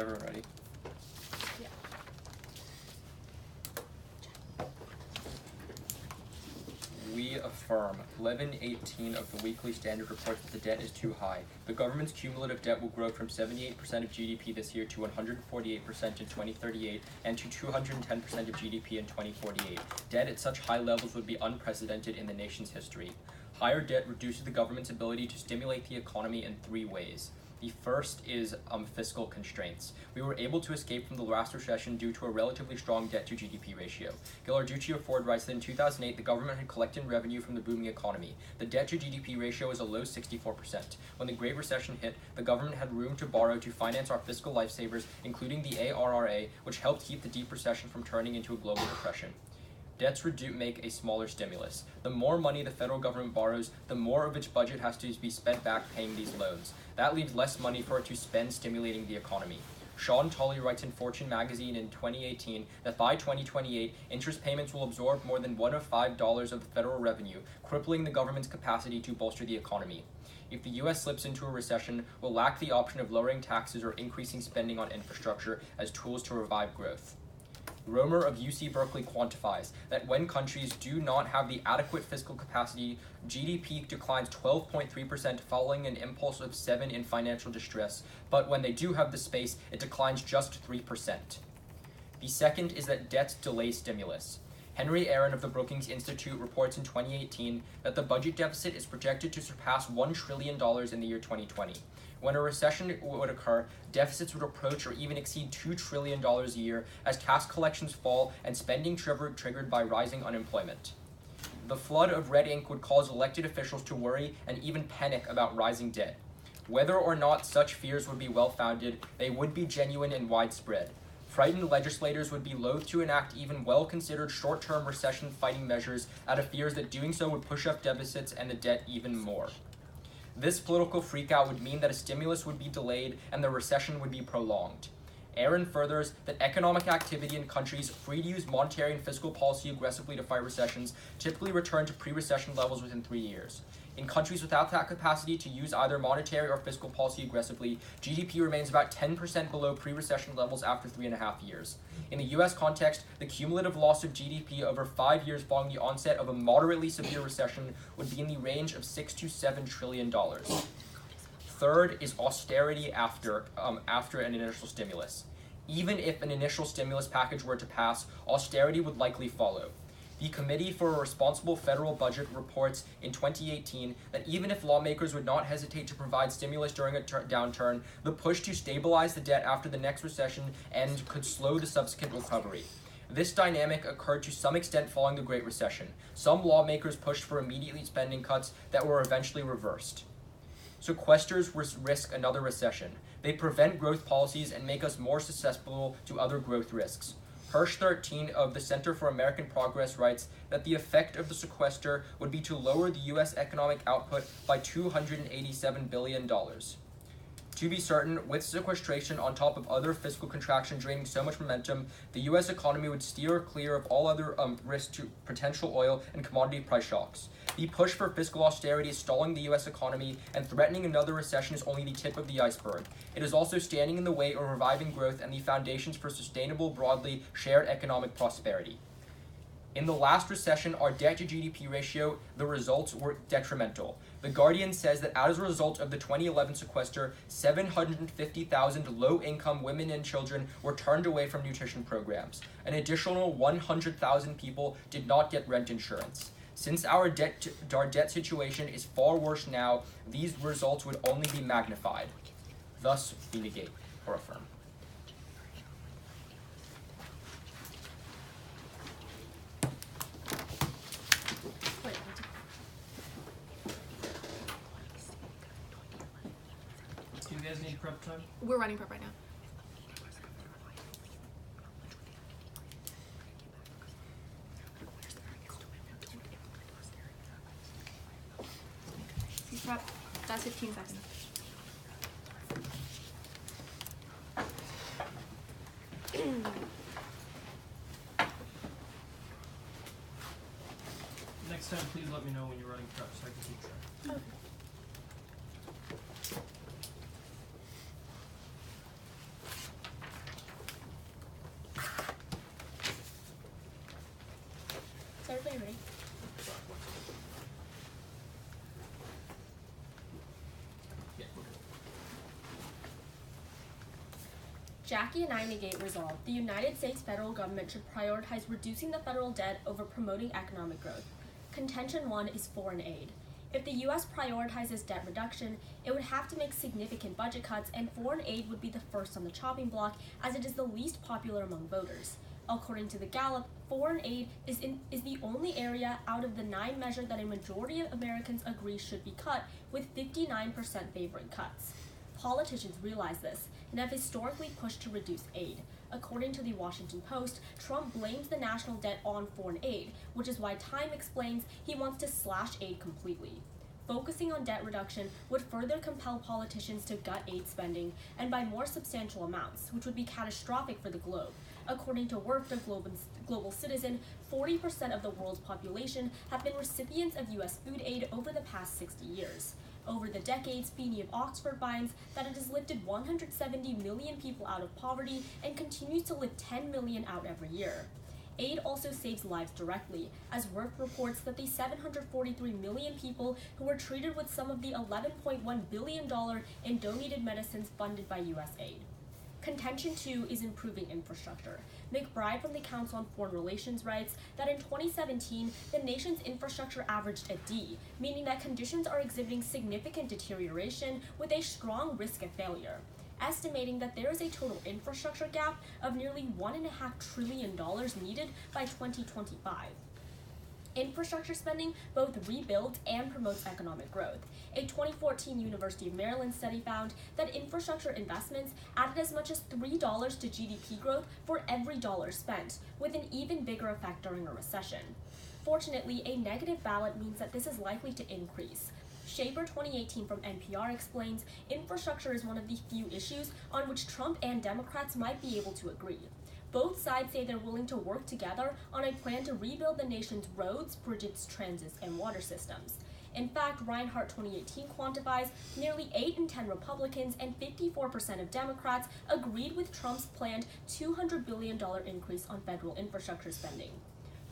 everyone ready? Yeah. We affirm 1118 of the Weekly Standard reports that the debt is too high. The government's cumulative debt will grow from 78% of GDP this year to 148% in 2038 and to 210% of GDP in 2048. Debt at such high levels would be unprecedented in the nation's history. Higher debt reduces the government's ability to stimulate the economy in three ways. The first is fiscal constraints. We were able to escape from the last recession due to a relatively strong debt-to-GDP ratio. Gillarduccio Ford writes that in 2008, the government had collected revenue from the booming economy. The debt-to-GDP ratio is a low 64%. When the Great Recession hit, the government had room to borrow to finance our fiscal lifesavers, including the ARRA, which helped keep the deep recession from turning into a global depression. Debts make a smaller stimulus. The more money the federal government borrows, the more of its budget has to be spent back paying these loans. That leaves less money for it to spend stimulating the economy. Sean Tully writes in Fortune magazine in 2018 that by 2028, interest payments will absorb more than $1 of $5 of the federal revenue, crippling the government's capacity to bolster the economy. If the U.S. slips into a recession, we'll lack the option of lowering taxes or increasing spending on infrastructure as tools to revive growth. Romer of UC Berkeley quantifies that when countries do not have the adequate fiscal capacity, GDP declines 12.3% following an impulse of 7% in financial distress, but when they do have the space, it declines just 3%. The second is that debt delays stimulus. Henry Aaron of the Brookings Institute reports in 2018 that the budget deficit is projected to surpass $1 trillion in the year 2020. When a recession would occur, deficits would approach or even exceed $2 trillion a year as tax collections fall and spending triggered by rising unemployment. The flood of red ink would cause elected officials to worry and even panic about rising debt. Whether or not such fears would be well-founded, they would be genuine and widespread. Frightened legislators would be loath to enact even well-considered short-term recession-fighting measures out of fears that doing so would push up deficits and the debt even more. This political freakout would mean that a stimulus would be delayed and the recession would be prolonged. Aaron furthers that economic activity in countries free to use monetary and fiscal policy aggressively to fight recessions typically return to pre-recession levels within 3 years. In countries without that capacity to use either monetary or fiscal policy aggressively, GDP remains about 10% below pre-recession levels after 3.5 years. In the U.S. context, the cumulative loss of GDP over 5 years following the onset of a moderately severe recession would be in the range of $6 to $7 trillion. Third is austerity after an initial stimulus. Even if an initial stimulus package were to pass, austerity would likely follow. The Committee for a Responsible Federal Budget reports in 2018 that even if lawmakers would not hesitate to provide stimulus during a downturn, the push to stabilize the debt after the next recession end could slow the subsequent recovery. This dynamic occurred to some extent following the Great Recession. Some lawmakers pushed for immediate spending cuts that were eventually reversed. Sequesters risk another recession. They prevent growth policies and make us more susceptible to other growth risks. Hirsch 13 of the Center for American Progress writes that the effect of the sequester would be to lower the U.S. economic output by $287 billion. To be certain, with sequestration on top of other fiscal contraction draining so much momentum, the U.S. economy would steer clear of all other risks to potential oil and commodity price shocks. The push for fiscal austerity is stalling the U.S. economy, and threatening another recession is only the tip of the iceberg. It is also standing in the way of reviving growth and the foundations for sustainable, broadly shared economic prosperity. In the last recession, our debt-to-GDP ratio, the results were detrimental. The Guardian says that as a result of the 2011 sequester, 750,000 low-income women and children were turned away from nutrition programs. An additional 100,000 people did not get rent insurance. Since our debt situation is far worse now, these results would only be magnified. Thus, we negate or affirm. Do you guys need prep time? We're running prep right now. Prep. That's 15 seconds. Next time, please let me know when you're running prep so I can keep track. Okay. everybody ready? Yeah, we're good. Jackie and I negate resolve. The United States federal government should prioritize reducing the federal debt over promoting economic growth. Contention 1 is foreign aid. If the U.S. prioritizes debt reduction, it would have to make significant budget cuts, and foreign aid would be the first on the chopping block, as it is the least popular among voters. According to the Gallup, foreign aid is the only area out of the 9 measures that a majority of Americans agree should be cut, with 59% favoring cuts. Politicians realize this and have historically pushed to reduce aid. According to the Washington Post, Trump blames the national debt on foreign aid, which is why Time explains he wants to slash aid completely. Focusing on debt reduction would further compel politicians to gut aid spending, and by more substantial amounts, which would be catastrophic for the globe. According to work the Global Citizen, 40% of the world's population have been recipients of U.S. food aid over the past 60 years. Over the decades, Feeney of Oxford finds that it has lifted 170 million people out of poverty and continues to lift 10 million out every year. Aid also saves lives directly, as work reports that the 743 million people who were treated with some of the $11.1 billion in donated medicines funded by U.S. aid. Contention 2 is improving infrastructure. McBride from the Council on Foreign Relations writes that in 2017, the nation's infrastructure averaged a D, meaning that conditions are exhibiting significant deterioration with a strong risk of failure, estimating that there is a total infrastructure gap of nearly $1.5 trillion needed by 2025. Infrastructure spending both rebuilds and promotes economic growth. A 2014 University of Maryland study found that infrastructure investments added as much as $3 to GDP growth for every dollar spent, with an even bigger effect during a recession. Fortunately, a negative ballot means that this is likely to increase. Shaper 2018 from NPR explains infrastructure is one of the few issues on which Trump and Democrats might be able to agree. Both sides say they're willing to work together on a plan to rebuild the nation's roads, bridges, transits, and water systems. In fact, Reinhart 2018 quantifies nearly 8 in 10 Republicans and 54% of Democrats agreed with Trump's planned $200 billion increase on federal infrastructure spending.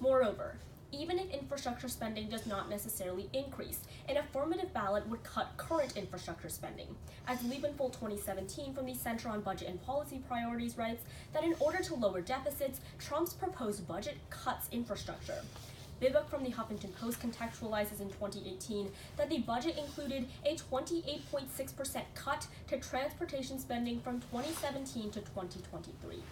Moreover, even if infrastructure spending does not necessarily increase, an affirmative ballot would cut current infrastructure spending. As Liebenfeld 2017 from the Center on Budget and Policy Priorities writes that in order to lower deficits, Trump's proposed budget cuts infrastructure. Bibuk from the Huffington Post contextualizes in 2018 that the budget included a 28.6% cut to transportation spending from 2017 to 2023.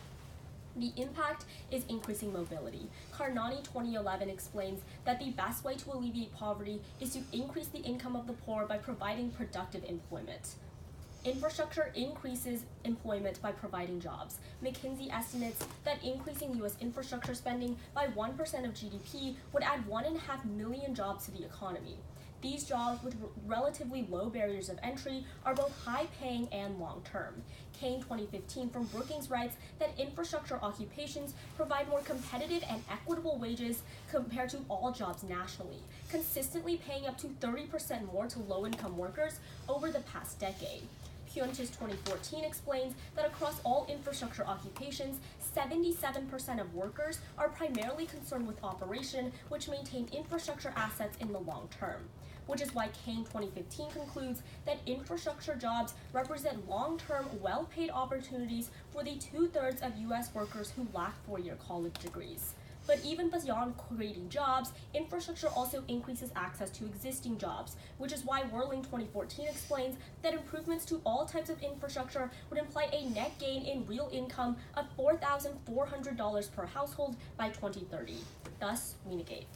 The impact is increasing mobility. Karnani 2011 explains that the best way to alleviate poverty is to increase the income of the poor by providing productive employment. Infrastructure increases employment by providing jobs. McKinsey estimates that increasing U.S. infrastructure spending by 1% of GDP would add 1.5 million jobs to the economy. These jobs, with relatively low barriers of entry, are both high-paying and long-term. Kane 2015 from Brookings writes that infrastructure occupations provide more competitive and equitable wages compared to all jobs nationally, consistently paying up to 30% more to low-income workers over the past decade. Puentis 2014 explains that across all infrastructure occupations, 77% of workers are primarily concerned with operation, which maintain infrastructure assets in the long term, which is why Kane 2015 concludes that infrastructure jobs represent long-term, well-paid opportunities for the 2/3 of U.S. workers who lack four-year college degrees. But even beyond creating jobs, infrastructure also increases access to existing jobs, which is why Whirling 2014 explains that improvements to all types of infrastructure would imply a net gain in real income of $4,400 per household by 2030. Thus, we negate.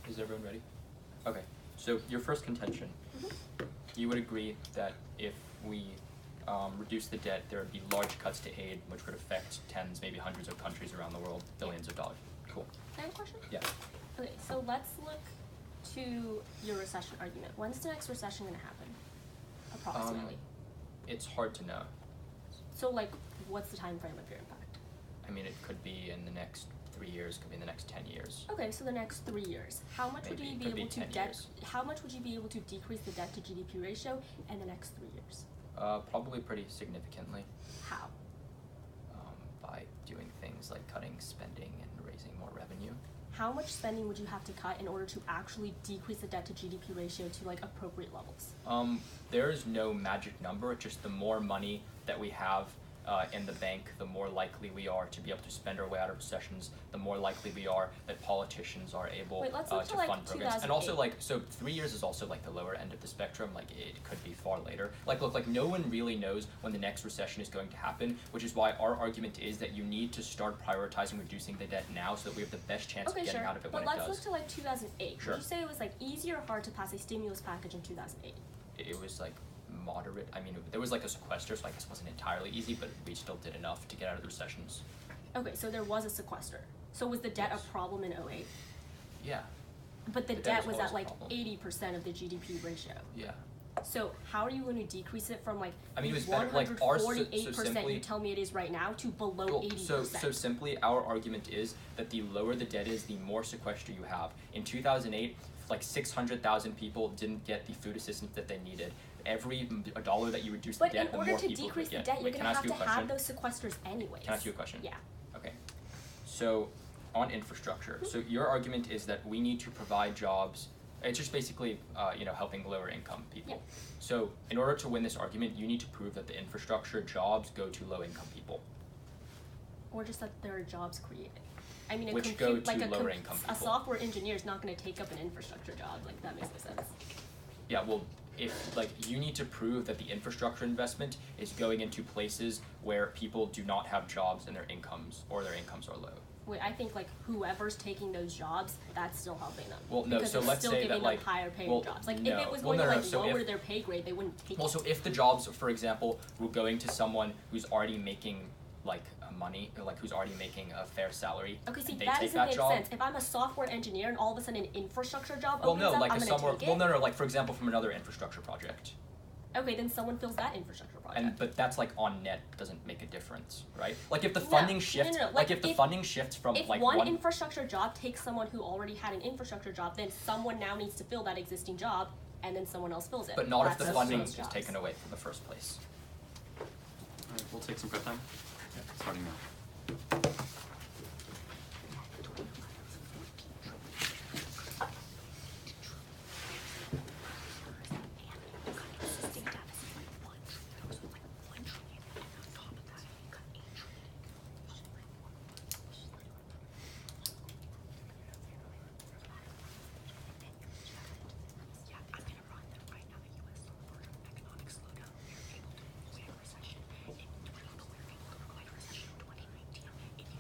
Is everyone ready? Okay, so your first contention, you would agree that if we reduce the debt, there would be large cuts to aid, which would affect tens, maybe hundreds of countries around the world, billions of dollars. Cool. Can I have a question? Yeah. Okay, so let's look to your recession argument. When's the next recession going to happen, approximately? It's hard to know. So, like, what's the time frame of your impact? I mean, it could be in the next 3 years, could be in the next 10 years. Okay, so the next 3 years. How much would Maybe, you be could be able to 10 debt? years. How much would you be able to decrease the debt to GDP ratio in the next 3 years? Probably pretty significantly. How? By doing things like cutting spending and raising more revenue. How much spending would you have to cut in order to actually decrease the debt to GDP ratio to like appropriate levels? There is no magic number. It's just the more money that we have in the bank, the more likely we are to be able to spend our way out of recessions, the more likely we are that politicians are able Wait, let's look to to, like, fund programs. And also 2008. so 3 years is also like the lower end of the spectrum, like it could be far later. Look, no one really knows when the next recession is going to happen, which is why our argument is that you need to start prioritizing reducing the debt now so that we have the best chance Okay, of getting sure. out of it But when it let's does. look to like 2008. Sure. Would you say it was like easy or hard to pass a stimulus package in 2008? It was like moderate. I mean, there was like a sequester, so I guess it wasn't entirely easy, but we still did enough to get out of the recessions. Okay, so there was a sequester. So was the debt Yes. a problem in 08? Yeah, But the The debt debt was was always at a like problem. 80% of the GDP ratio. yeah. So how are you going to decrease it from like I mean, it was better, like, ours, so 148% simply- you tell me it is right now to below Well, 80%? so simply, our argument is that the lower the debt is, the more sequester you have. In 2008, like 600,000 people didn't get the food assistance that they needed. Every $1 that you reduce the But debt, in the order more to people decrease could the get. debt, you're Wait, going can I to ask have you to a have question? those sequesters anyways. Can I ask you a question? Yeah. Okay. So, on infrastructure, so your argument is that we need to provide jobs. It's just basically, helping lower income people. Yeah. So, in order to win this argument, you need to prove that the infrastructure jobs go to low income people. Or just that there are jobs created. I mean, Which go to lower income a people. software engineer is not going to take up an infrastructure job. Like, that makes no sense. Yeah, well, if you need to prove that the infrastructure investment is going into places where people do not have jobs and their incomes are low. Wait, I think like whoever's taking those jobs, that's still helping them. Well, no, because so it's let's still say giving that, like, them higher paying well, jobs. Like no. if it was Well, going no, to no, so lower if- their pay grade, they wouldn't take Well, it. so if the jobs, for example, were going to someone who's already making like money, or like who's already making a fair salary, Okay, see, and they that take doesn't that make job. sense. If I'm a software engineer and all of a sudden an infrastructure job Well, opens no, up, like I'm a going to somewhere. take Well, it. no, like for example, from another infrastructure project. Okay, then someone fills that infrastructure project. But that's like on net doesn't make a difference, right? Like if the No, funding no, shifts, no, like like, if the if- funding shifts from If like one infrastructure job takes someone who already had an infrastructure job, then someone now needs to fill that existing job, and then someone else fills it. but not if That's the those funding is jobs. taken away from the first place. Alright, we'll take some prep time. Starting now.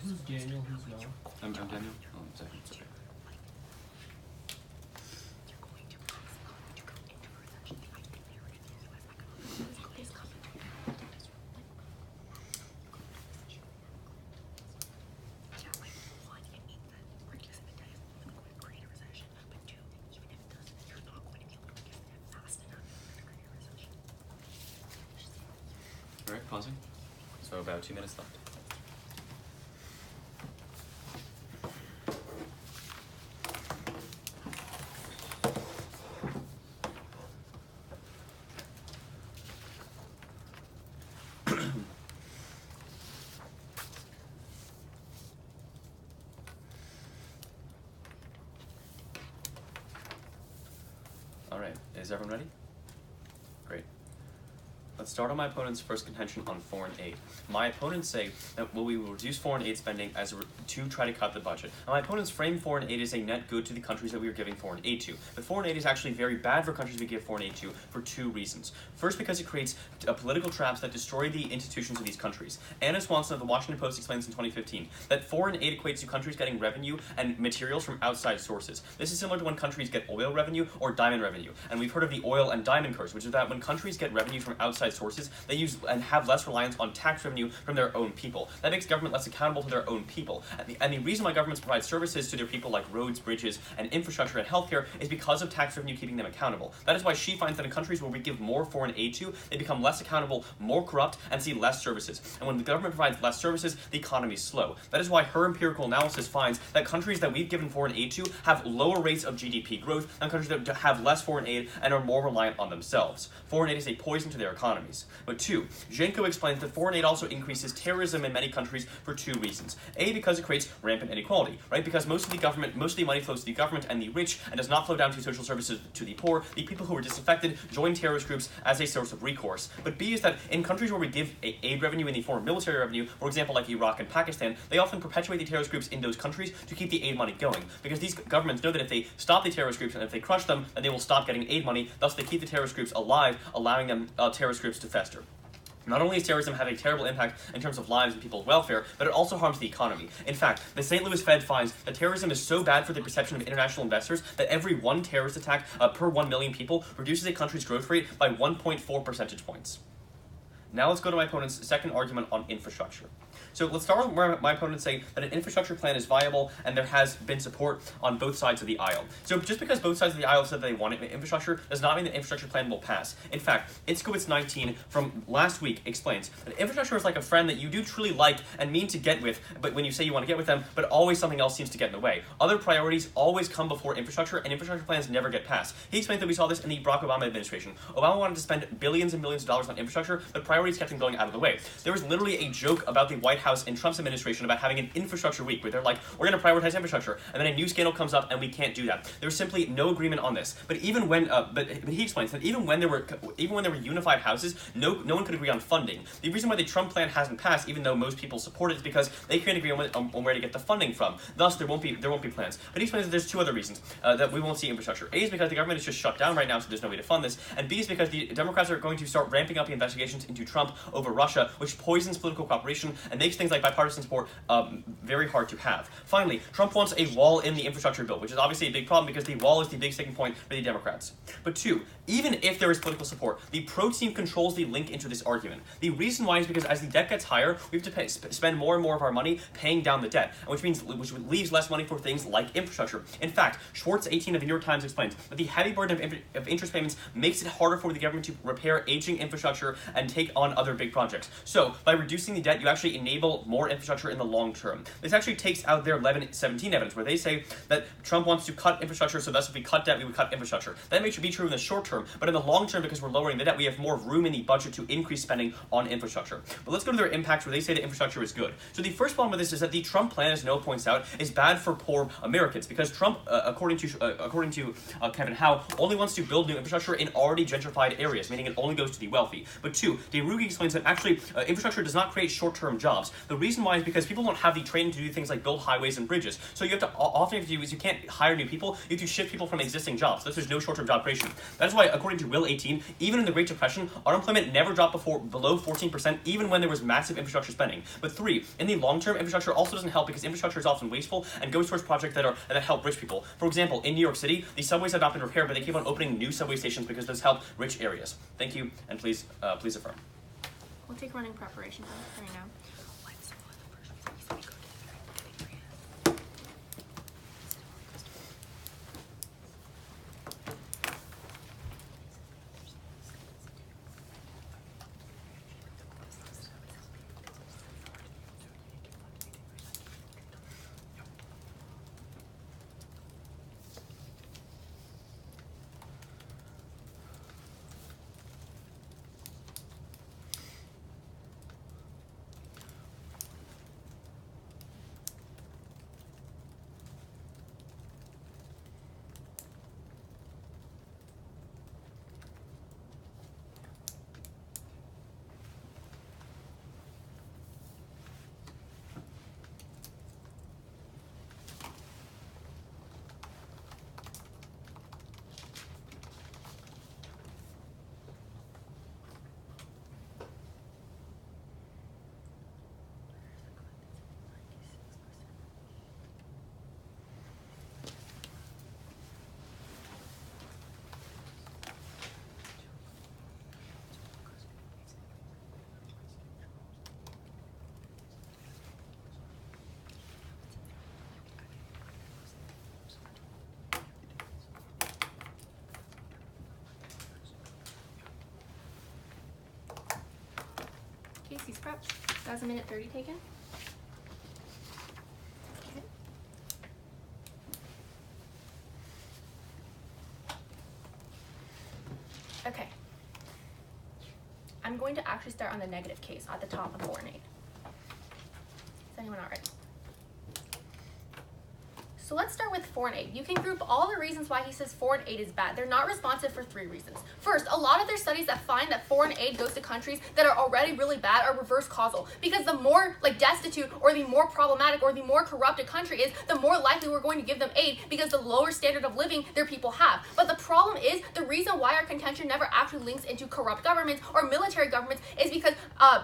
Who's Daniel? Who's Noah? I'm Daniel. Oh, I'm sorry. It's okay. Alright, pausing. So about 2 minutes left. Alright, is everyone ready? Great. Let's start on my opponent's first contention on foreign aid. My opponents say that we will reduce foreign aid spending to try to cut the budget. And my opponents frame foreign aid as a net good to the countries that we are giving foreign aid to. But foreign aid is actually very bad for countries we give foreign aid to for two reasons. First, because it creates political traps that destroy the institutions of these countries. Anna Swanson of the Washington Post explains in 2015 that foreign aid equates to countries getting revenue and materials from outside sources. This is similar to when countries get oil revenue or diamond revenue. And we've heard of the oil and diamond curse, which is that when countries get revenue from outside outside sources, they use and have less reliance on tax revenue from their own people. That makes government less accountable to their own people. And the reason why governments provide services to their people like roads, bridges, and infrastructure and healthcare is because of tax revenue keeping them accountable. That is why she finds that in countries where we give more foreign aid to, they become less accountable, more corrupt, and see less services. And when the government provides less services, the economy is slow. That is why her empirical analysis finds that countries that we've given foreign aid to have lower rates of GDP growth than countries that have less foreign aid and are more reliant on themselves. Foreign aid is a poison to their economies. But two, Jenko explains that foreign aid also increases terrorism in many countries for two reasons. A, because it creates rampant inequality, right? Because most of the money flows to the government and the rich and does not flow down to social services to the poor. The people who are disaffected join terrorist groups as a source of recourse. But B is that in countries where we give aid revenue in the form of military revenue, for example like Iraq and Pakistan, they often perpetuate the terrorist groups in those countries to keep the aid money going. Because these governments know that if they stop the terrorist groups and if they crush them, then they will stop getting aid money, thus they keep the terrorist groups alive, allowing them terrorist groups to fester. Not only is terrorism having a terrible impact in terms of lives and people's welfare, but it also harms the economy. In fact, the St. Louis Fed finds that terrorism is so bad for the perception of international investors that every one terrorist attack per 1 million people reduces a country's growth rate by 1.4 percentage points. Now let's go to my opponent's second argument on infrastructure. So let's start with where my opponents say that an infrastructure plan is viable and there has been support on both sides of the aisle. So just because both sides of the aisle said they want infrastructure does not mean the infrastructure plan will pass. In fact, Itzkowitz 19 from last week explains that infrastructure is like a friend that you do truly like and mean to get with, but when you say you want to get with them, but always something else seems to get in the way. Other priorities always come before infrastructure, and infrastructure plans never get passed. He explained that we saw this in the Barack Obama administration. Obama wanted to spend billions and millions of dollars on infrastructure, but priorities kept him going out of the way. There was literally a joke about the White House in Trump's administration about having an infrastructure week where they're like, we're going to prioritize infrastructure, and then a new scandal comes up and we can't do that. There's simply no agreement on this. But even when, but he explains that even when there were unified houses, no one could agree on funding. The reason why the Trump plan hasn't passed, even though most people support it, is because they can't agree on where to get the funding from. Thus, there won't be plans. But he explains that there's two other reasons that we won't see infrastructure. A is because the government is just shut down right now, so there's no way to fund this. And B is because the Democrats are going to start ramping up the investigations into Trump over Russia, which poisons political cooperation and makes things like bipartisan support very hard to have. Finally, Trump wants a wall in the infrastructure bill, which is obviously a big problem because the wall is the big sticking point for the Democrats. But two, even if there is political support, the pro team controls the link into this argument. The reason why is because as the debt gets higher, we have to spend more and more of our money paying down the debt, which leaves less money for things like infrastructure. In fact, Schwartz 18 of the New York Times explains that the heavy burden of interest payments makes it harder for the government to repair aging infrastructure and take on other big projects. So, by reducing the debt, you actually enable more infrastructure in the long term. This actually takes out their 1117 evidence, where they say that Trump wants to cut infrastructure, so thus if we cut debt, we would cut infrastructure. That may be true in the short term, but in the long term, because we're lowering the debt, we have more room in the budget to increase spending on infrastructure. But let's go to their impacts, where they say that infrastructure is good. So the first problem with this is that the Trump plan, as Noah points out, is bad for poor Americans, because Trump, according to Kevin Howe, only wants to build new infrastructure in already gentrified areas, meaning it only goes to the wealthy. But two, DeRugi explains that actually infrastructure does not create short-term jobs. The reason why is because people don't have the training to do things like build highways and bridges. So you have to, often what you do is you can't hire new people, you have to shift people from existing jobs. Thus there's no short-term job creation. That is why, according to Will 18, even in the Great Depression, unemployment never dropped below 14%, even when there was massive infrastructure spending. But three, in the long term, infrastructure also doesn't help because infrastructure is often wasteful and goes towards projects that help rich people. For example, in New York City, the subways have not been repaired, but they keep on opening new subway stations because those help rich areas. Thank you, and please affirm. We'll take running preparation right now. Casey's prepped. That was a minute 30 taken. Okay. Okay. I'm going to actually start on the negative case at the top of 4 and 8. Is anyone all right? So let's start with 4 and 8. You can group all the reasons why he says 4 and 8 is bad. They're not responsive for 3 reasons. First, a lot of their studies that find that 4 and 8 goes to countries that are already really bad are reverse causal. Because the more destitute or the more problematic or the more corrupt a country is, the more likely we're going to give them aid because the lower standard of living their people have. But the problem is, the reason why our contention never actually links into corrupt governments or military governments is because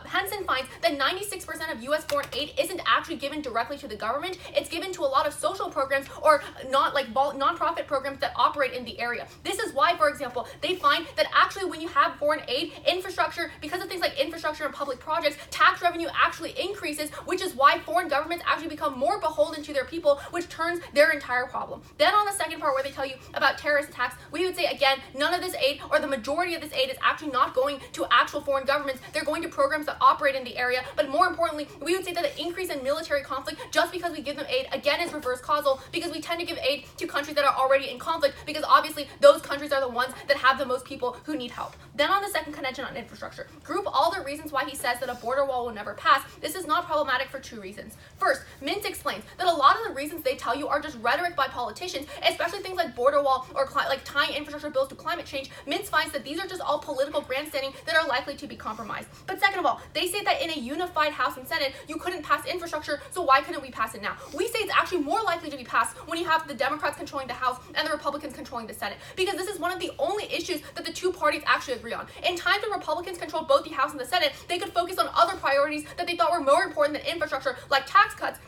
Henson finds that 96% of US foreign aid isn't actually given directly to the government. It's given to a lot of social programs or non-profit programs that operate in the area. This is why, for example, they find that actually when you have foreign aid, infrastructure, because of things like infrastructure and public projects, tax revenue actually increases, which is why foreign governments actually become more beholden to their people, which turns their entire problem. Then on the second part where they tell you about terrorist attacks, we would say again, none of this aid or the majority of this aid is actually not going to actual foreign governments. They're going to programs that operate in the area. But more importantly, we would say that the increase in military conflict just because we give them aid again is reverse causal, because we tend to give aid to countries that are already in conflict because obviously those countries are the ones that have the most people who need help. Then on the second contention on infrastructure, group all the reasons why he says that a border wall will never pass. This is not problematic for 2 reasons. First, Mintz explains that a lot of the reasons they tell you are just rhetoric by politicians, especially things like border wall or tying infrastructure bills to climate change. Mintz finds that these are just all political grandstanding that are likely to be compromised. But second of all, they say that in a unified House and Senate, you couldn't pass infrastructure, so why couldn't we pass it now? We say it's actually more likely to be passed when you have the Democrats controlling the House and the Republicans controlling the Senate, because this is one of the only issues that the 2 parties actually agree on. In times when Republicans controlled both the House and the Senate, they could focus on other priorities that they thought were more important than infrastructure, like tax cuts,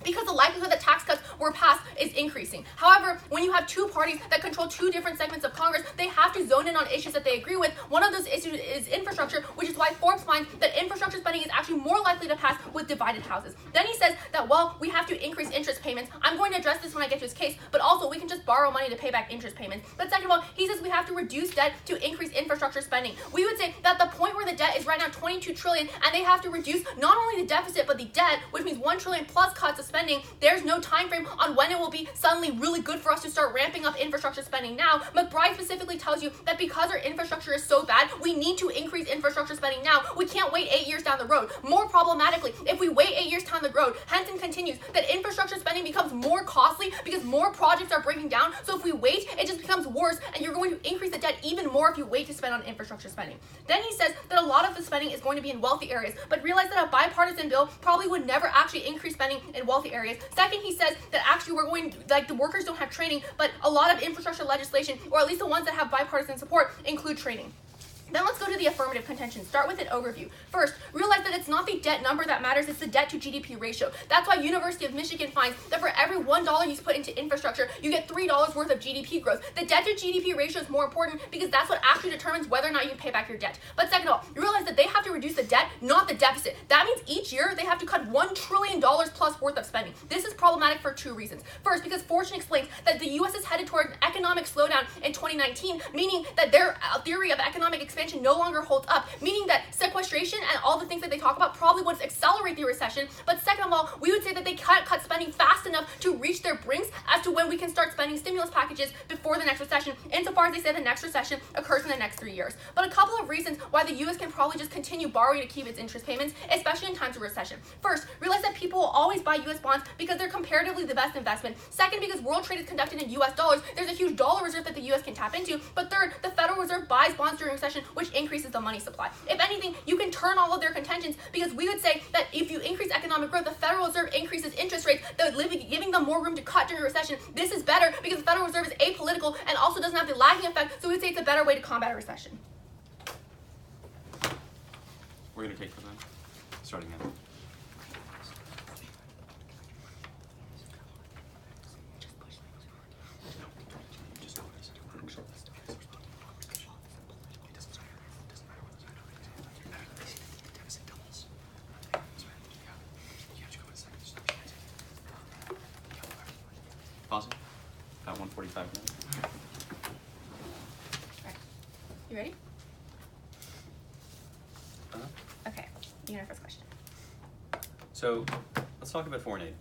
because the likelihood that tax cuts were passed is increasing. However, when you have 2 parties that control 2 different segments of Congress, they have to zone in on issues that they agree with. One of those issues is infrastructure, which is why Forbes finds that infrastructure spending is actually more likely to pass with divided houses. Then he says that, well, we have to increase interest payments. I'm going to address this when I get to his case, but also we can just borrow money to pay back interest payments. But second of all, he says we have to reduce debt to increase infrastructure spending. We would say that the point where the debt is right now 22 trillion and they have to reduce not only the deficit but the debt, which means 1 trillion plus cuts of spending. There's no time frame on when it will be suddenly really good for us to start ramping up infrastructure spending now. McBride specifically tells you that because our infrastructure is so bad, we need to increase infrastructure spending now. We can't wait 8 years down the road. More problematically, if we wait 8 years down the road, Henson continues that infrastructure spending becomes more costly because more projects are breaking down. So if we wait, it just becomes worse, and you're going to increase the debt even more if you wait to spend on infrastructure spending. Then he says that a lot of the spending is going to be in wealthy areas, but realize that a bipartisan bill probably would never actually increase spending in wealthy areas. Second, he says that actually we're going, the workers don't have training, but a lot of infrastructure legislation, or at least the ones that have bipartisan support, include training. Then let's go to the affirmative contention. Start with an overview. First, realize that it's not the debt number that matters, it's the debt to GDP ratio. That's why University of Michigan finds that for every $1 you put into infrastructure, you get $3 worth of GDP growth. The debt to GDP ratio is more important because that's what actually determines whether or not you can pay back your debt. But second of all, you realize that they have to reduce the debt, not the deficit. That means each year they have to cut $1 trillion plus worth of spending. This is problematic for 2 reasons. First, because Fortune explains that the U.S. is headed toward an economic slowdown in 2019, meaning that their theory of economic expansion no longer holds up, meaning that sequestration and all the things that they talk about probably would accelerate the recession. But second of all, we would say that they can't cut spending fast enough to reach their brinks as to when we can start spending stimulus packages before the next recession, insofar as they say the next recession occurs in the next 3 years. But a couple of reasons why the U.S. can probably just continue borrowing to keep its interest payments, especially in times of recession. First, realize that people will always buy U.S. bonds because they're comparatively the best investment. Second, because world trade is conducted in U.S. dollars, there's a huge dollar reserve that the U.S. can tap into. But third, the Federal Reserve buys bonds during recession, which increases the money supply. If anything, you can turn all of their contentions, because we would say that if you increase economic growth, the Federal Reserve increases interest rates, giving them more room to cut during a recession. This is better because the Federal Reserve is apolitical and also doesn't have the lagging effect, so we would say it's a better way to combat a recession. We're going to take for them. Starting now. Pause it. About 1:45 now. Alright. You ready? Uh-huh. Okay. asking our first question. So let's talk about foreign aid.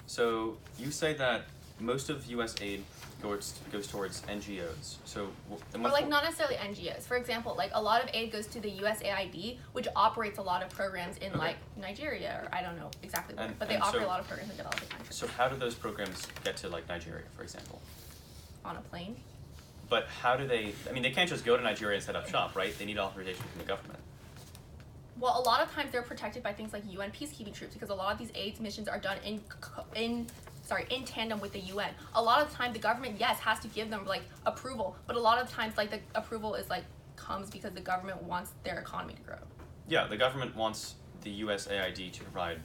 So you say that most of U.S. aid goes towards NGOs. So Or like not necessarily NGOs. For example, like a lot of aid goes to the USAID, which operates a lot of programs in like Nigeria, or I don't know exactly where, but they operate a lot of programs in developing countries. So how do those programs get to like Nigeria, for example? On a plane. But how do they? I mean, they can't just go to Nigeria and set up shop, right? They need authorization from the government. Well, a lot of times they're protected by things like UN peacekeeping troops because a lot of these aid missions are done in tandem with the UN. A lot of the time the government, yes, has to give them like approval, but a lot of times like the approval is like comes because the government wants their economy to grow. Yeah, the government wants the USAID to provide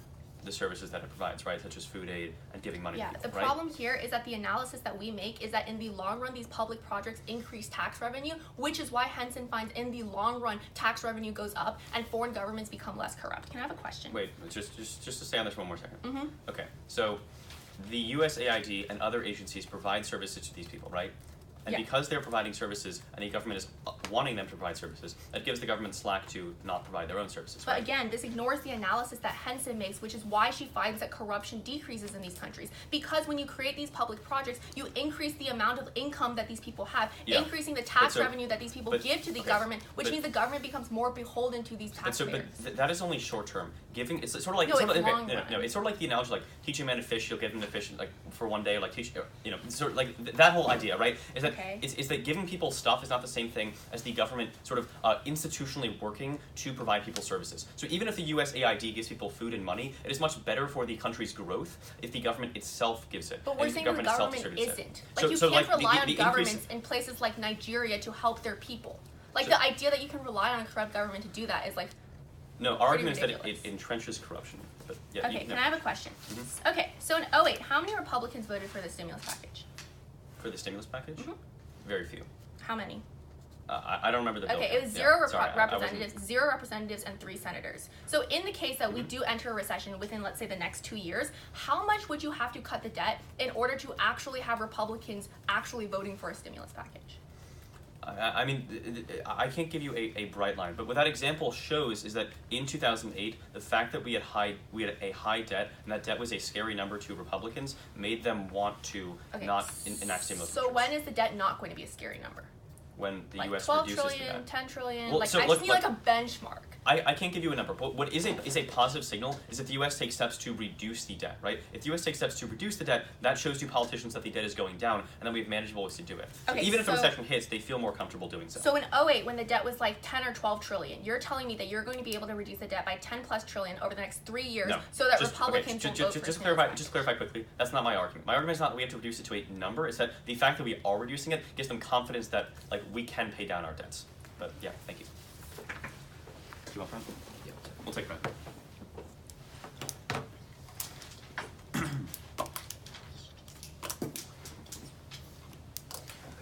the services that it provides, right? Such as food aid and giving money to people, the problem here is that the analysis that we make is that in the long run, these public projects increase tax revenue, which is why Henson finds in the long run, tax revenue goes up and foreign governments become less corrupt. Can I have a question? Wait, just to stay on this one more second. Okay, so the USAID and other agencies provide services to these people, right? And because they're providing services and the government is wanting them to provide services, that gives the government slack to not provide their own services, But right? again, this ignores the analysis that Henson makes, which is why she finds that corruption decreases in these countries. Because when you create these public projects, you increase the amount of income that these people have, increasing the tax revenue that these people give to the government, which means the government becomes more beholden to these taxpayers. But that is only short term. Giving it's sort of like No, it's long run. no, it's sort of like the analogy like teach a man to fish, you'll give him the fish like for one day, like teach sort of like that whole idea, right? Is that is that giving people stuff is not the same thing as the government sort of institutionally working to provide people services. So even if the USAID gives people food and money, it is much better for the country's growth if the government itself gives it. But we're saying the government isn't. Like you can't rely on governments in places like Nigeria to help their people. Like the idea that you can rely on a corrupt government to do that is like no, our argument is that it entrenches corruption. But yeah, okay, can I have a question? Okay, so in 2008, how many Republicans voted for the stimulus package? For the stimulus package? Very few. How many? I don't remember the bill. Okay, it was zero representatives and 3 senators. So in the case that we do enter a recession within, let's say, the next 2 years, how much would you have to cut the debt in order to actually have Republicans actually voting for a stimulus package? I mean, I can't give you a bright line, but what that example shows is that in 2008, the fact that we had a high debt, and that debt was a scary number to Republicans, made them want to not enact stimulus. So when is the debt not going to be a scary number? When the like U.S. 12 reduces trillion, the debt. 10 trillion, Well, like so I just need like a benchmark. I can't give you a number, but what is a positive signal is if the U.S. takes steps to reduce the debt, right? If the U.S. takes steps to reduce the debt, that shows to politicians that the debt is going down, and then we have manageable ways to do it. So even if the recession hits, they feel more comfortable doing so. So in 2008, when the debt was like 10 or 12 trillion, you're telling me that you're going to be able to reduce the debt by 10 plus trillion over the next 3 years so that Republicans will vote for just clarify quickly. That's not my argument. My argument is not that we have to reduce it to a number. It's that the fact that we are reducing it gives them confidence that like we can pay down our debts. But yeah, thank you. Do you want Brent? Yeah. We'll take Brent.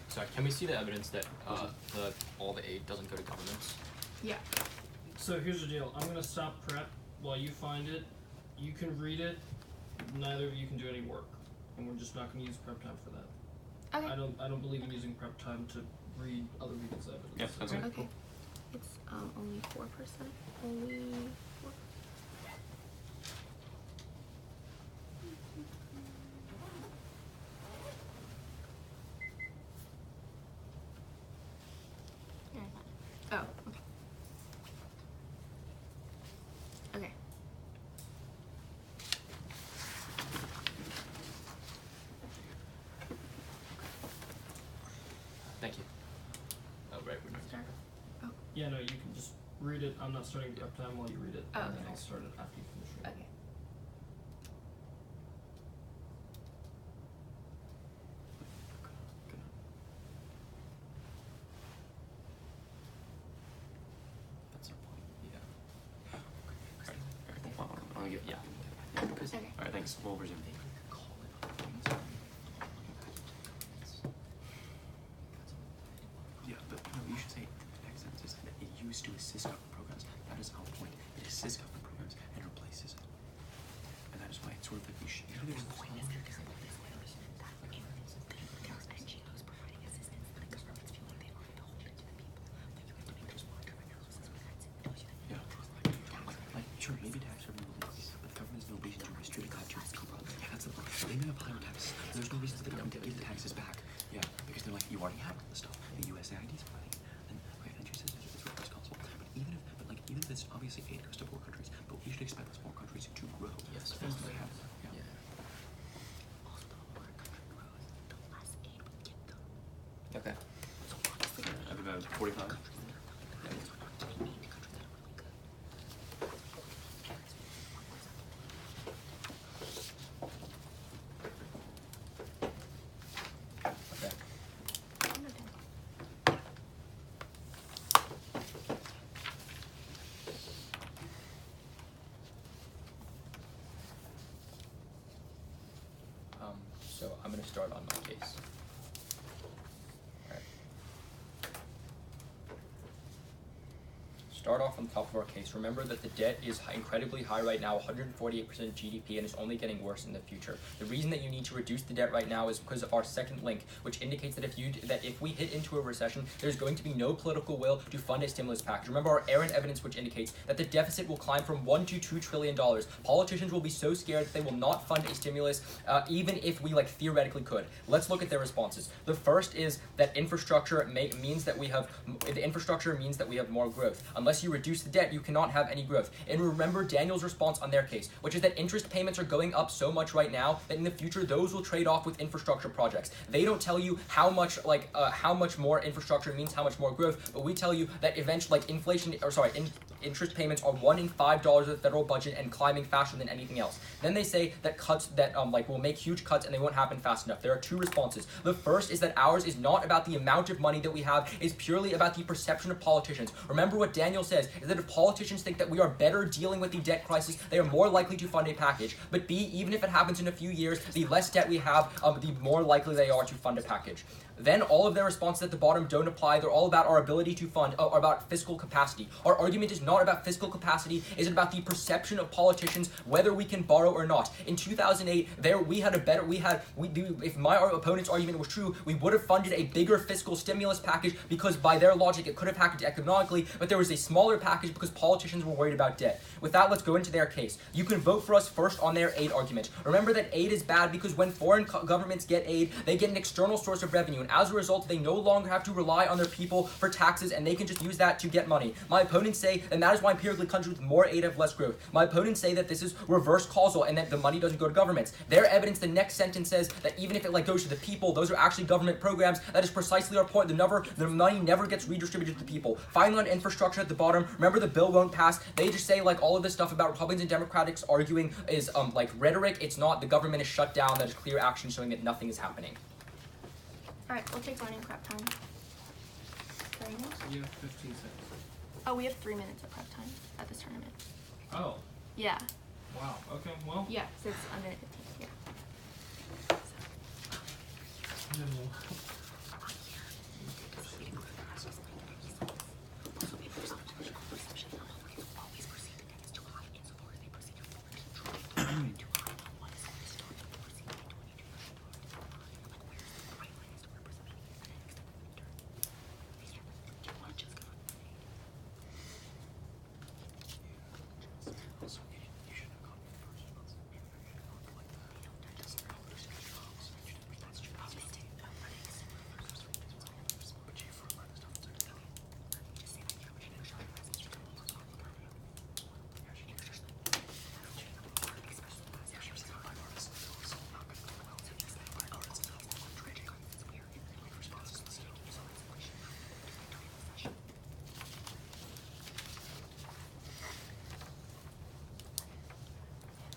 Sorry, can we see the evidence that all the aid doesn't go to governments? Yeah. So here's the deal. I'm gonna stop prep while you find it. You can read it. Neither of you can do any work, and we're just not gonna use prep time for that. Okay. I don't believe in using prep time to read other people's evidence. Yeah, that's good. Okay. It's only 4%. Only 4. Oh, okay. Okay. Thank you. Oh, right, we're not. Yeah, no, you can just read it. I'm not starting prep time while you read it, Oh, and then okay. I'll start it after you finish reading. Okay. That's our point. Yeah. Yeah. Okay. All right, thanks. We'll resume. Yeah, but no, you should say excellence is that it used to assist government programs. That is our point. It assists government programs and replaces it. And that is why it's sort of like we should. Sure, maybe tax revenue will increase, but the government has no reason to restrict cut to Cuba. That's the point. They may apply our taxes. There's no reason for the government to give the taxes back. Yeah, because they're like, you already have all the stuff. The USAID is providing. And okay, and she says it's reverse causal. But even if this obviously aid goes to poor countries, but we should expect those poor countries to grow. Yes, As fast as they have. Yeah. Also, the more a country grows, the less aid we give them. Okay. So honestly, I have about 45. Okay. So I'm going to start on my case. Alright. Start off on the top of our case. Remember that the debt is incredibly high right now, 148% of GDP, and it's only getting worse in the future. The reason that you need to reduce the debt right now is because of our second link, which indicates that if we hit into a recession, there's going to be no political will to fund a stimulus package. Remember our errant evidence, which indicates that the deficit will climb from $1 to $2 trillion. Politicians will be so scared that they will not fund a stimulus, even if we theoretically could. Let's look at their responses. The first is that infrastructure means that we have more growth. Unless you reduce the debt, you cannot have any growth. And remember Daniel's response on their case, which is that interest payments are going up so much right now that in the future those will trade off with infrastructure projects. They don't tell you how much more infrastructure means how much more growth, but we tell you that eventually interest payments are $1 in $5 of the federal budget and climbing faster than anything else. Then they say that cuts that will make huge cuts and they won't happen fast enough. There are two responses. The first is that ours is not about the amount of money that we have, it's purely about the perception of politicians. Remember what Daniel says is that if politicians think that we are better dealing with the debt crisis, they are more likely to fund a package. But B, even if it happens in a few years, the less debt we have, the more likely they are to fund a package. Then all of their responses at the bottom don't apply. They're all about our ability to fund, or about fiscal capacity. Our argument is not about fiscal capacity, it's about the perception of politicians, whether we can borrow or not. In 2008, if my opponent's argument was true, we would have funded a bigger fiscal stimulus package because by their logic it could have happened economically, but there was a smaller package because politicians were worried about debt. With that, let's go into their case. You can vote for us first on their aid argument. Remember that aid is bad because when foreign governments get aid, they get an external source of revenue. And as a result, they no longer have to rely on their people for taxes, and they can just use that to get money. My opponents say, and that is why empirically countries with more aid have less growth. My opponents say that this is reverse causal and that the money doesn't go to governments. Their evidence, the next sentence says that even if it goes to the people, those are actually government programs. That is precisely our point. The money never gets redistributed to the people. Finally, on infrastructure at the bottom, remember the bill won't pass. They just say all of this stuff about Republicans and Democrats arguing is rhetoric. It's not. The government is shut down. That is clear action showing that nothing is happening. Alright, we'll take learning prep time. You have 15 seconds. Oh, we have 3 minutes of prep time at this tournament. Oh, Yeah. wow. Okay, well. Yeah, so it's under 15. Yeah.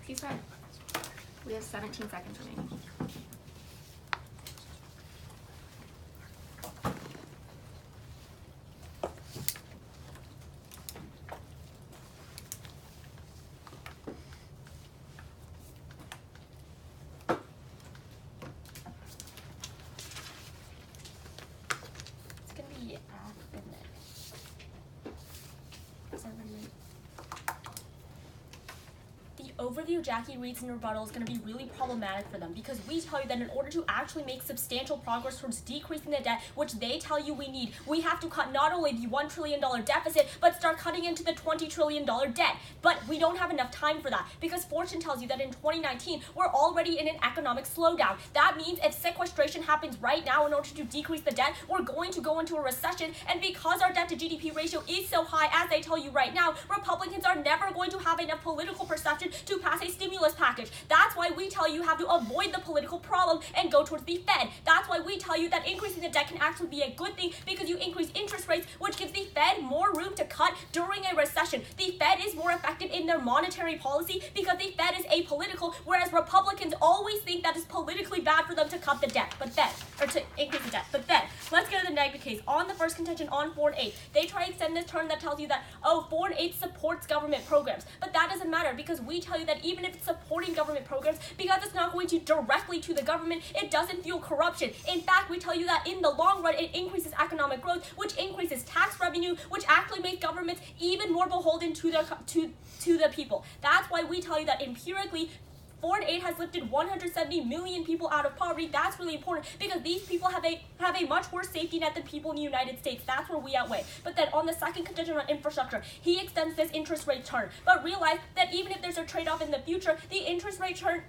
Ceasefire. We have 17 seconds remaining. it's gonna be after this. 7 minutes. The overview Jackie reads in rebuttal is going to be really problematic for them because we tell you that in order to actually make substantial progress towards decreasing the debt, which they tell you we need, we have to cut not only the $1 trillion deficit, but start cutting into the $20 trillion debt. But we don't have enough time for that because Fortune tells you that in 2019, we're already in an economic slowdown. That means if sequestration happens right now in order to decrease the debt, we're going to go into a recession, and because our debt to GDP ratio is so high, as they tell you right now, Republicans are never going to have enough political perception to pass a stimulus package. That's why we tell you have to avoid the political problem and go towards the Fed. That's why we tell you that increasing the debt can actually be a good thing because you increase interest rates, which gives the Fed more room to cut during a recession. The Fed is more effective in their monetary policy because the Fed is apolitical, whereas Republicans always think that it's politically bad for them to cut the debt, or to increase the debt. But then, let's get to the negative case. On the first contention on foreign aid, they try to extend this term that tells you that, oh, foreign aid supports government programs. But that doesn't matter because we tell you that even if it's supporting government programs, because it's not going to directly to the government, it doesn't fuel corruption. In fact, we tell you that in the long run, it increases economic growth, which increases tax revenue, which actually makes governments even more beholden to the people. That's why we tell you that empirically, foreign aid has lifted 170 million people out of poverty. That's really important because these people have a much worse safety net than people in the United States. That's where we outweigh. But then on the second contention on infrastructure, he extends this interest rate turn. But realize that even if there's a trade-off in the future, the interest rate turn,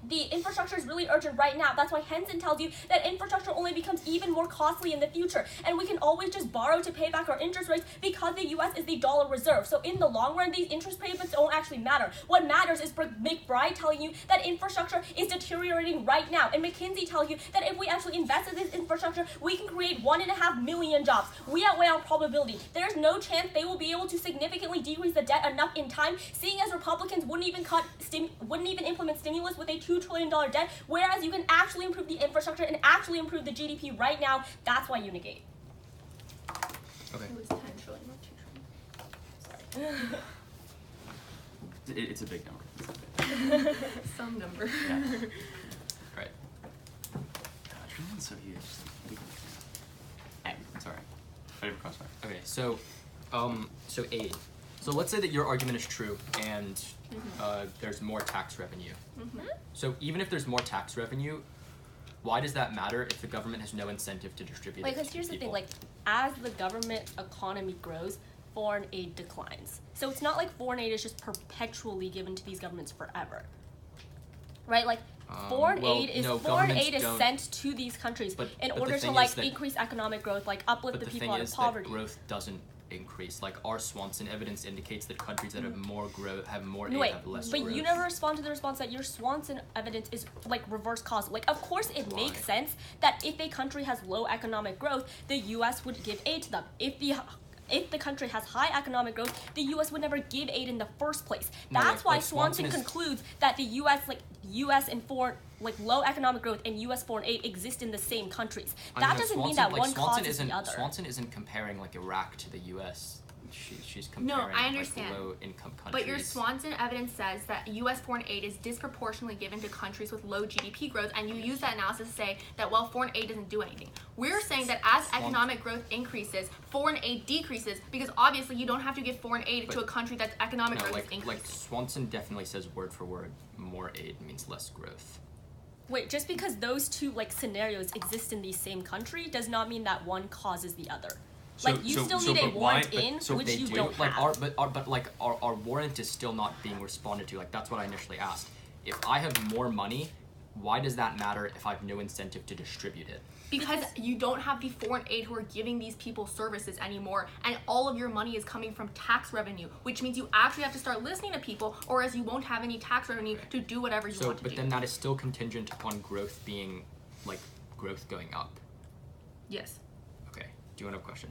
the infrastructure is really urgent right now. That's why Henson tells you that infrastructure only becomes even more costly in the future. And we can always just borrow to pay back our interest rates because the US is the dollar reserve. So in the long run, these interest payments don't actually matter. What matters is McBride telling you that infrastructure is deteriorating right now. And McKinsey tells you that if we actually invest in this infrastructure, we can create 1.5 million jobs. We outweigh on probability. There's no chance they will be able to significantly decrease the debt enough in time, seeing as Republicans wouldn't even implement stimulus with a $2 trillion debt, whereas you can actually improve the infrastructure and actually improve the GDP right now. That's why you negate. Okay. It was 10 trillion, not 2 trillion. Sorry. It's a big number. Some number. Yeah. Right. Trillions so huge. Sorry. I didn't crossfire. Okay, so aid. So let's say that your argument is true and there's more tax revenue. So even if there's more tax revenue, why does that matter if the government has no incentive to distribute it Because to here's the people? thing, as the government economy grows, foreign aid declines. So it's not like foreign aid is just perpetually given to these governments forever. Right? Foreign aid is sent to these countries in order to increase economic growth, uplift the people out of poverty. That growth doesn't increase. Our Swanson evidence indicates that countries that have more growth have more aid, have less growth. But you never respond to the response that your Swanson evidence is reverse causal. Of course it makes sense that if a country has low economic growth, the US would give aid to them. If the country has high economic growth, the U.S. would never give aid in the first place. That's why Swanson concludes that the U.S. and low economic growth and U.S. foreign aid exist in the same countries. That doesn't mean that one causes the other. Swanson isn't comparing Iraq to the U.S. She's comparing I understand. low-income countries. But your Swanson evidence says that U.S. foreign aid is disproportionately given to countries with low GDP growth, and you use that analysis to say that, well, foreign aid doesn't do anything. We're saying that as economic growth increases, foreign aid decreases, because obviously you don't have to give foreign aid to a country that's economic growth is increasing. Swanson definitely says word for word, more aid means less growth. Wait, just because those two scenarios exist in the same country does not mean that one causes the other. You still need a warrant which you don't have. Our warrant is still not being responded to. That's what I initially asked. If I have more money, why does that matter if I have no incentive to distribute it? Because you don't have the foreign aid who are giving these people services anymore, and all of your money is coming from tax revenue, which means you actually have to start listening to people, or else you won't have any tax revenue to do whatever you want to do. But then that is still contingent upon growth being, growth going up. Yes. Okay. Do you want a question?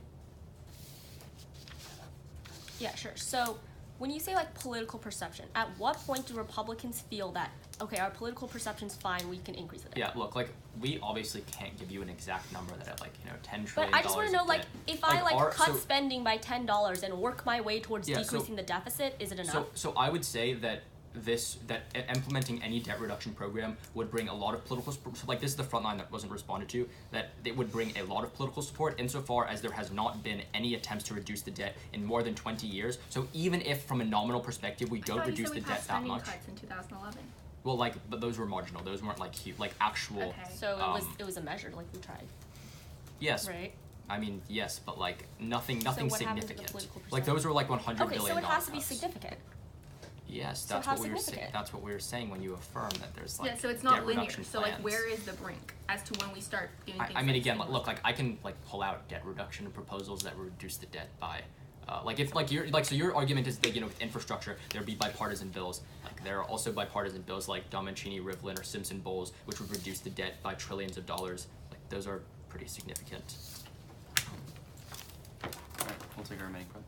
Yeah, sure. So when you say political perception, at what point do Republicans feel that, okay, our political perception's fine, we can increase it? Yeah, look, we obviously can't give you an exact number that at $10 trillion. But I just want to know, if I cut spending by $10 and work my way towards decreasing the deficit, is it enough? So I would say that implementing any debt reduction program would bring a lot of political support. So, like, this is the front line that wasn't responded to, that it would bring a lot of political support insofar as there has not been any attempts to reduce the debt in more than 20 years. So even if from a nominal perspective we don't reduce the debt that much. Cuts in 2011. Well, like, but those were marginal. Those weren't like huge, like actual. Okay. So it was a measure, like we tried. Yes. Right. I mean, yes, but like nothing So what happens with the significant. political Like those were like 100 Okay, billion so it has to be cuts. significant. Yes, So that's how what we were saying. significant? That's what we were saying when you affirm that there's like Yeah, so it's not debt linear. reduction So like, plans. where is the brink as to when we start doing things? I mean, like again, stimulus? look, like I can like pull out debt reduction proposals that reduce the debt by, like if like your like so your argument is that with infrastructure there'd be bipartisan bills. Like there are also bipartisan bills like Domenichini, Rivlin, or Simpson-Bowles, which would reduce the debt by trillions of dollars. Like those are pretty significant. Alright, we'll take our remaining part.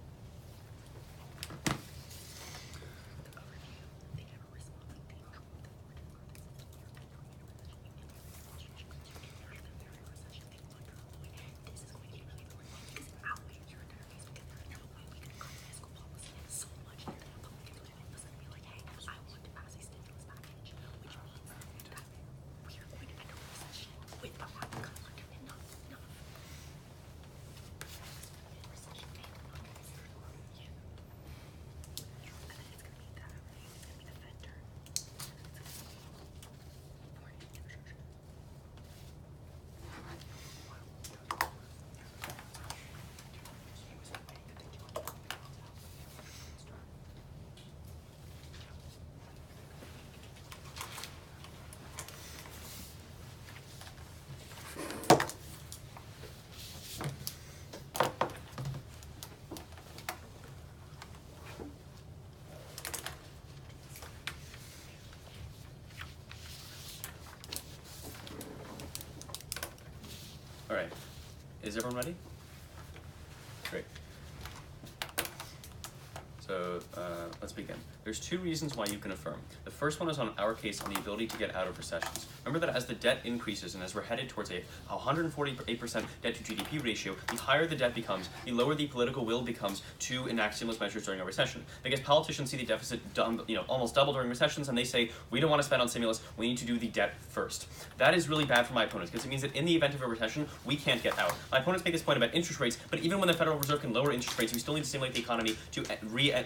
Alright, is everyone ready? Great. So let's begin. There's two reasons why you can affirm. The first one is on our case on the ability to get out of recessions. Remember that as the debt increases and as we're headed towards a 148% debt to GDP ratio, the higher the debt becomes, the lower the political will becomes to enact stimulus measures during a recession. Because politicians see the deficit almost double during recessions and they say, we don't want to spend on stimulus, we need to do the debt first. That is really bad for my opponents because it means that in the event of a recession, we can't get out. My opponents make this point about interest rates, but even when the Federal Reserve can lower interest rates, we still need to stimulate the economy to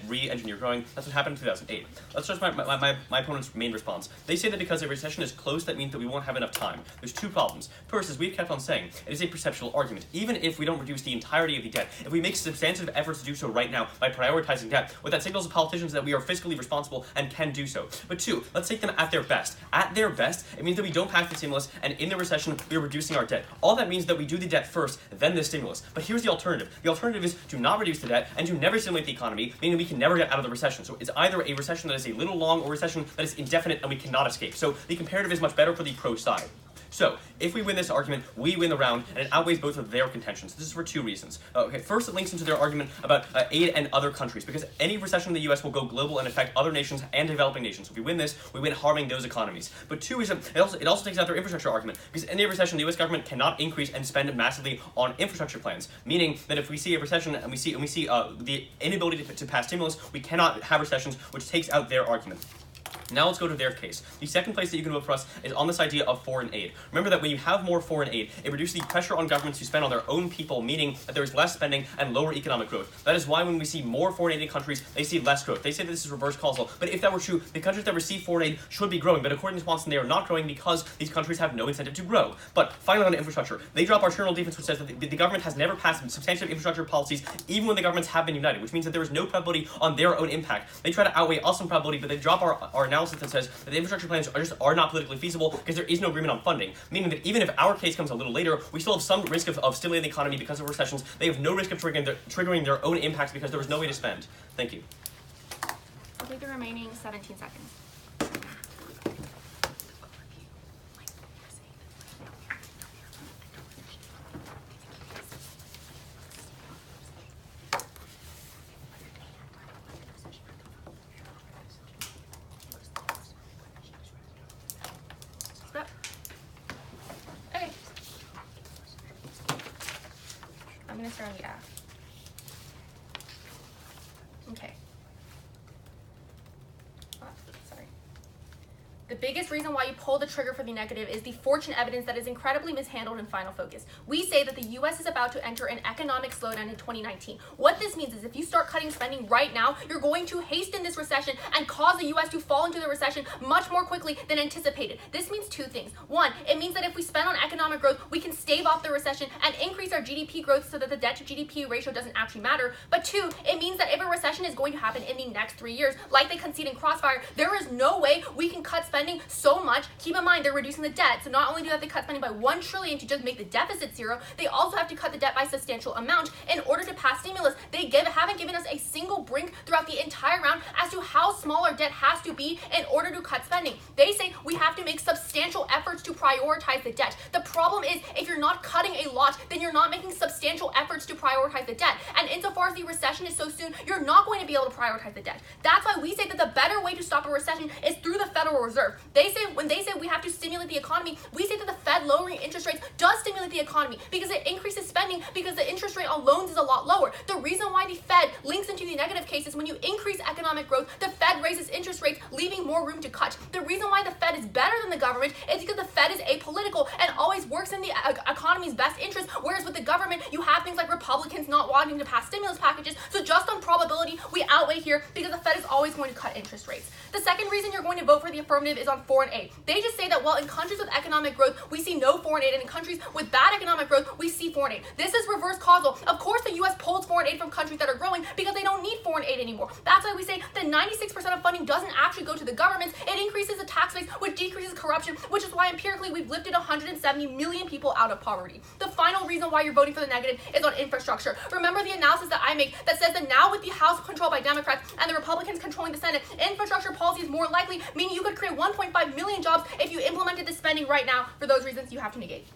re-engineer growing. That's what happened in 2008. Let's start with my opponent's main response. They say that because a recession is close, that means that we won't have enough time. There's two problems. First, as we've kept on saying, it is a perceptual argument. Even if we don't reduce the entirety of the debt, if we make substantive efforts to do so right now by prioritizing debt, what that signals to politicians that we are fiscally responsible and can do so. But two, let's take them at their best. At their best, it means that we don't pass the stimulus, and in the recession, we are reducing our debt. All that means that we do the debt first, then the stimulus. But here's the alternative. The alternative is to not reduce the debt and to never stimulate the economy, meaning we can never get out of the recession. So it's either a recession that is a little long or a recession that is indefinite and we cannot escape. So the comparative is much better for the pro side. So, if we win this argument, we win the round, and it outweighs both of their contentions. This is for two reasons. Okay, first, it links into their argument about aid and other countries, because any recession in the U.S. will go global and affect other nations and developing nations. So if we win this, we win harming those economies. But two is it also takes out their infrastructure argument, because in a recession, the U.S. government cannot increase and spend massively on infrastructure plans, meaning that if we see a recession and we see the inability to pass stimulus, we cannot have recessions, which takes out their argument. Now let's go to their case. The second place that you can vote for us is on this idea of foreign aid. Remember that when you have more foreign aid, it reduces the pressure on governments to spend on their own people, meaning that there is less spending and lower economic growth. That is why when we see more foreign aid in countries, they see less growth. They say that this is reverse causal, but if that were true, the countries that receive foreign aid should be growing, but according to Swanson, they are not growing because these countries have no incentive to grow. But finally on infrastructure, they drop our Journal defense, which says that the government has never passed substantive infrastructure policies, even when the governments have been united, which means that there is no probability on their own impact. They try to outweigh us on probability, but they drop our analysis that says that the infrastructure plans are not politically feasible because there is no agreement on funding, meaning that even if our case comes a little later, we still have some risk of stimulating the economy because of recessions. They have no risk of triggering their own impacts because there was no way to spend. Thank you. I'll take the remaining 17 seconds. Stop. Okay. I'm gonna start on the F. Okay. Sorry. The biggest reason why you pull the trigger for the negative is the fortune evidence that is incredibly mishandled in Final Focus. We say that the U.S. is about to enter an economic slowdown in 2019. What this means is if you start cutting spending right now, you're going to hasten this recession and cause the U.S. to fall into the recession much more quickly than anticipated. This means two things. One, it means that if we spend on economic growth, we can stave off the recession and increase our GDP growth so that the debt to GDP ratio doesn't actually matter. But two, it means that if a recession is going to happen in the next 3 years, like they concede in Crossfire, there is no way we can cut spending so much. Keep in mind, they're reducing the debt. So not only do they have to cut spending by $1 trillion to just make the deficit zero, they also have to cut the debt by a substantial amount in order to pass stimulus. They haven't given us a single brink throughout the entire round as to how small our debt has to be in order to cut spending. They say we have to make substantial efforts to prioritize the debt. The problem is, if you're not cutting a lot, then you're not making substantial efforts to prioritize the debt. And insofar as the recession is so soon, you're not going to be able to prioritize the debt. That's why we say that the better way to stop a recession is through the Federal Reserve. When they say we have to stimulate the economy, we say that the Fed lowering interest rates does stimulate the economy because it increases spending because the interest rate on loans is a lot lower. The reason why the Fed links into the negative case is when you increase economic growth, the Fed raises interest rates, leaving more room to cut. The reason why the Fed is better than the government is because the Fed is apolitical and always works in the economy's best interest, whereas with the government, you have things like Republicans not wanting to pass stimulus packages. So just on probability, we outweigh here because the Fed is always going to cut interest rates. The second reason you're going to vote for the affirmative is on foreign aid. They just say that, well, in countries with economic growth, we see no foreign aid, and in countries with bad economic growth, we see foreign aid. This is reverse causal. Of course, the U.S. pulls foreign aid from countries that are growing because they don't need foreign aid anymore. That's why we say that 96% of funding doesn't actually go to the governments. It increases the tax base, which decreases corruption, which is why empirically we've lifted 170 million people out of poverty. The final reason why you're voting for the negative is on infrastructure. Remember the analysis that I make that says that now with the House controlled by Democrats and the Republicans controlling the Senate, infrastructure policy is more likely, meaning you could create 1.5 million jobs if you implemented this spending right now. For those reasons, you have to negate.